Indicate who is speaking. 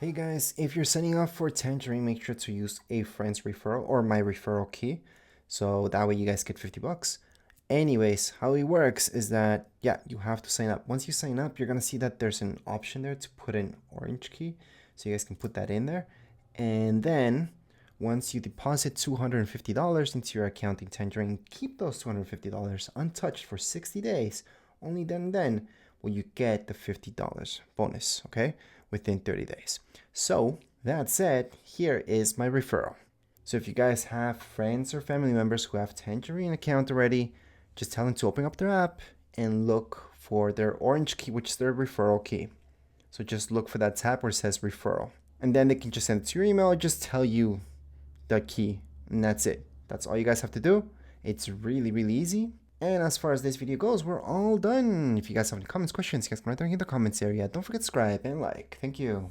Speaker 1: Hey guys, if you're signing up for Tangerine, make sure to use a friend's referral or my referral key. So that way you guys get 50 bucks. Anyways, how it works is that, yeah, you have to sign up. Once you sign up, you're going to see that there's an option there to put an orange key. So you guys can put that in there. And then once you deposit $250 into your account in Tangerine, keep those $250 untouched for 60 days. Only then will you get the $50 bonus, okay, within 30 days. So that said, here is my referral. So if you guys have friends or family members who have Tangerine account already, just tell them to open up their app and look for their orange key, which is their referral key. So just look for that tab where it says referral. And then they can just send it to your email or just tell you the key. And that's it. That's all you guys have to do. It's really, really easy. And as far as this video goes, we're all done. If you guys have any comments, questions, you guys can write them in the comments area. Don't forget to subscribe and like. Thank you.